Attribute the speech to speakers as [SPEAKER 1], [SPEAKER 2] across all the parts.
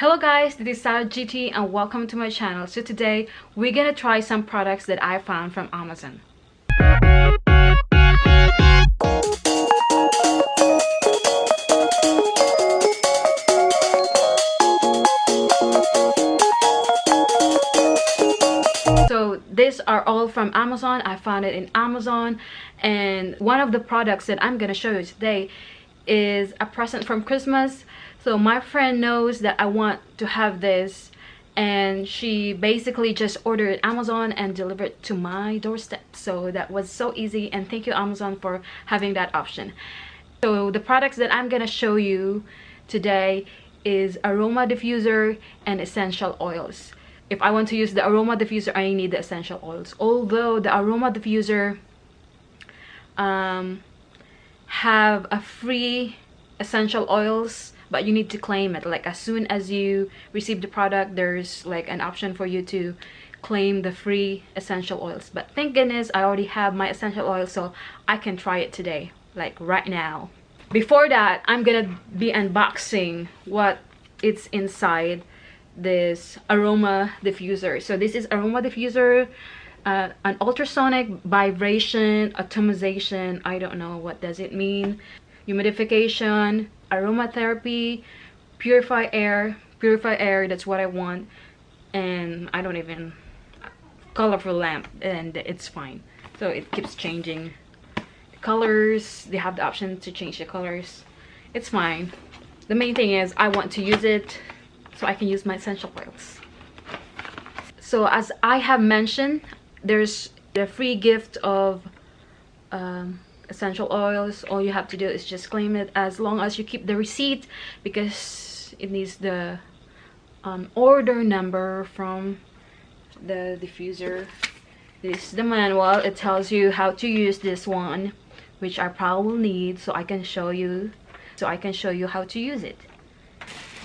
[SPEAKER 1] Hello guys, this is Sarah GT and welcome to my channel. So today we're gonna try some products that I found from Amazon. So these are all from Amazon. I found it in Amazon, and one of the products that I'm gonna show you today is a present from Christmas. So my friend knows that I want to have this, and she basically just ordered Amazon and delivered to my doorstep. So that was so easy, and thank you Amazon for having that option. So the products that I'm gonna show you today is Aroma Diffuser and essential oils. If I want to use the Aroma Diffuser, I need the essential oils. Although the Aroma Diffuser have a free essential oils, but you need to claim it. Like as soon as you receive the product, there's like an option for you to claim the free essential oils. But thank goodness I already have my essential oils, so I can try it today, like right now. Before that, I'm gonna be unboxing what it's inside this Aroma Diffuser. So this is Aroma Diffuser, an ultrasonic vibration atomization. I don't know what does it mean. Humidification, aromatherapy, purify air, that's what I want. And I don't even colorful lamp, and it's fine. So it keeps changing the colors. They have the option to change the colors. It's fine. The main thing is I want to use it so I can use my essential oils. So as I have mentioned, there's the free gift of essential oils. All you have to do is just claim it, as long as you keep the receipt, because it needs the order number from the diffuser. This is the manual. It tells you how to use this one, which I probably need, so I can show you how to use it.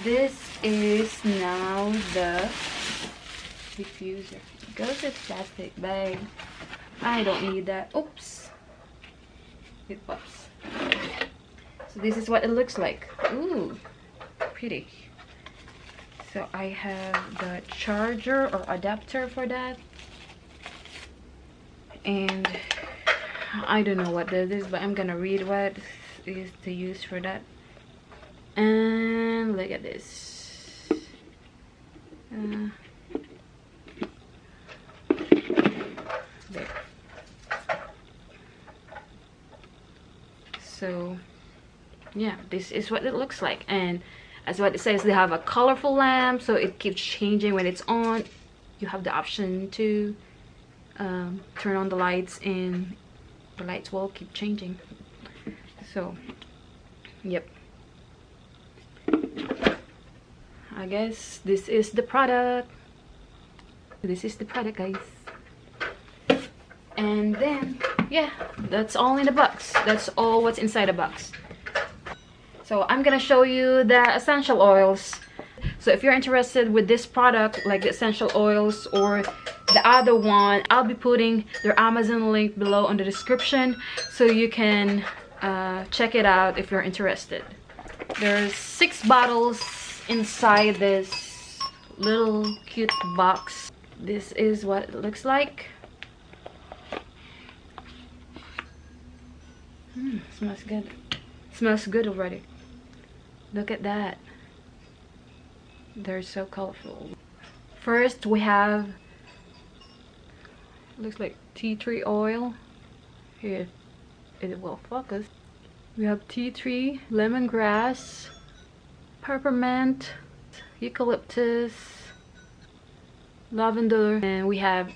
[SPEAKER 1] This is now the diffuser. It goes with plastic bag. I don't need that. Oops. It pops. So this is what it looks like. Ooh, pretty. So I have the charger or adapter for that, and I don't know what that is, but I'm gonna read what is the use for that. And look at this. There. So yeah, this is what it looks like, and as what it says, they have a colorful lamp, so it keeps changing when it's on. You have the option to turn on the lights, and the lights will keep changing. So yep, I guess this is the product. This is the product, guys. And then yeah, that's all in the box. That's all what's inside the box. So I'm gonna show you the essential oils. So if you're interested with this product, like the essential oils or the other one, I'll be putting their Amazon link below in the description, so you can check it out if you're interested. There's 6 bottles inside this little cute box. This is what it looks like. Smells good. Smells good already. Look at that. They're so colorful. First we have, looks like tea tree oil. Here it will focus. We have tea tree, lemongrass, peppermint, eucalyptus, lavender, and we have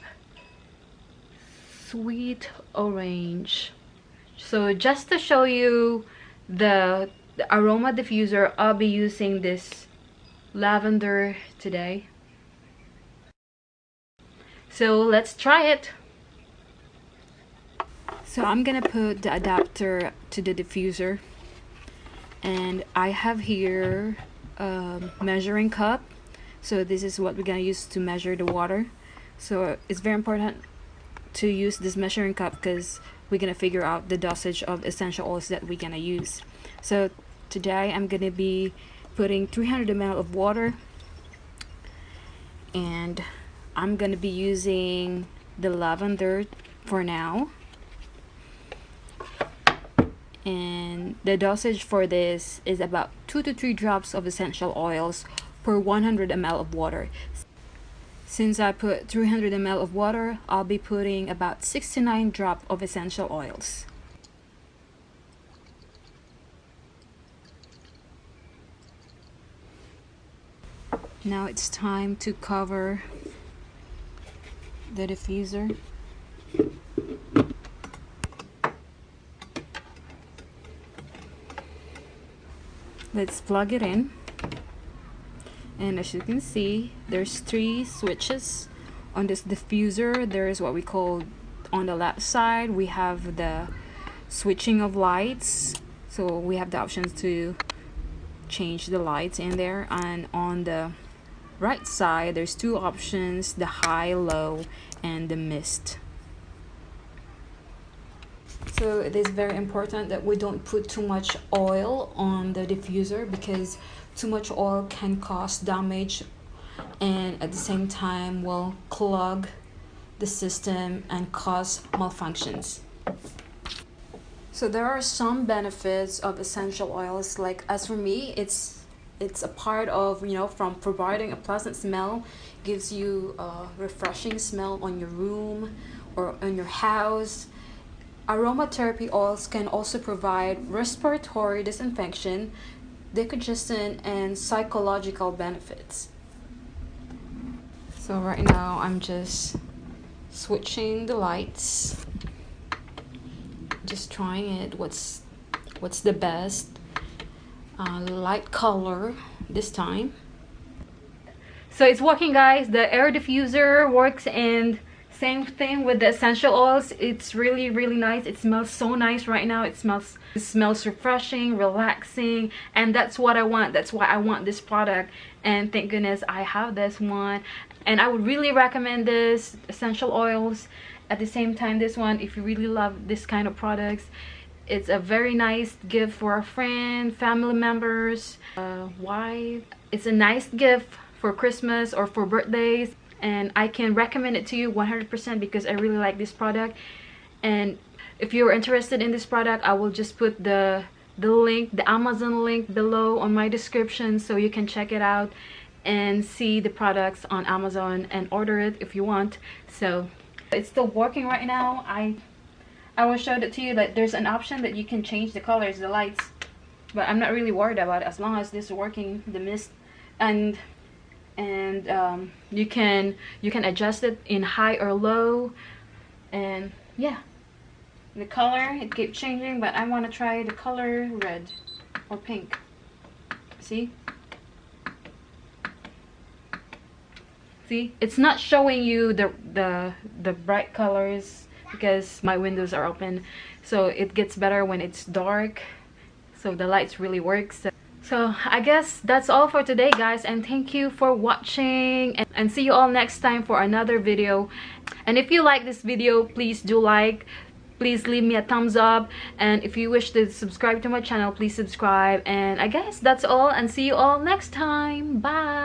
[SPEAKER 1] sweet orange. So just to show you the Aroma Diffuser, I'll be using this lavender today. So let's try it. So I'm gonna put the adapter to the diffuser, and I have here a measuring cup. So this is what we're gonna use to measure the water. So it's very important to use this measuring cup, because we're gonna figure out the dosage of essential oils that we're gonna use. So today I'm gonna be putting 300 ml of water and I'm gonna be using the lavender for now. And the dosage for this is about 2 to 3 drops of essential oils per 100 ml of water. Since I put 300 ml of water, I'll be putting about 6 to 9 drops of essential oils. Now it's time to cover the diffuser. Let's plug it in, and as you can see, there's 3 switches on this diffuser. There's what we call, on the left side we have the switching of lights, so we have the options to change the lights in there, and on the right side there's 2 options, the high, low, and the mist. So it is very important that we don't put too much oil on the diffuser, because too much oil can cause damage and at the same time will clog the system and cause malfunctions. So there are some benefits of essential oils. Like, as for me, it's a part of, you know, from providing a pleasant smell, gives you a refreshing smell on your room or on your house. Aromatherapy oils can also provide respiratory disinfection, decongestant, and psychological benefits. So right now I'm just switching the lights, just trying it, what's the best light color this time. So it's working, guys. The air diffuser works, and same thing with the essential oils. It's really nice. It smells so nice right now. It smells refreshing, relaxing, and that's what I want. That's why I want this product, and thank goodness I have this one. And I would really recommend this essential oils. At the same time, this one, if you really love this kind of products, it's a very nice gift for a friend, family members, wife. It's a nice gift for Christmas or for birthdays, and I can recommend it to you 100% because I really like this product. And if you're interested in this product, I will just put the link, the Amazon link below on my description, so you can check it out and see the products on Amazon and order it if you want. So it's still working right now. I will show it to you that there's an option that you can change the colors, the lights, but I'm not really worried about it as long as this is working, the mist, and you can adjust it in high or low. And yeah, the color, it keeps changing, but I want to try the color red or pink. See, it's not showing you the bright colors because my windows are open, so it gets better when it's dark, so the lights really works. So I guess that's all for today, guys, and thank you for watching, and see you all next time for another video. And if you like this video, please do like, please leave me a thumbs up, and if you wish to subscribe to my channel, please subscribe. And I guess that's all, and see you all next time. Bye.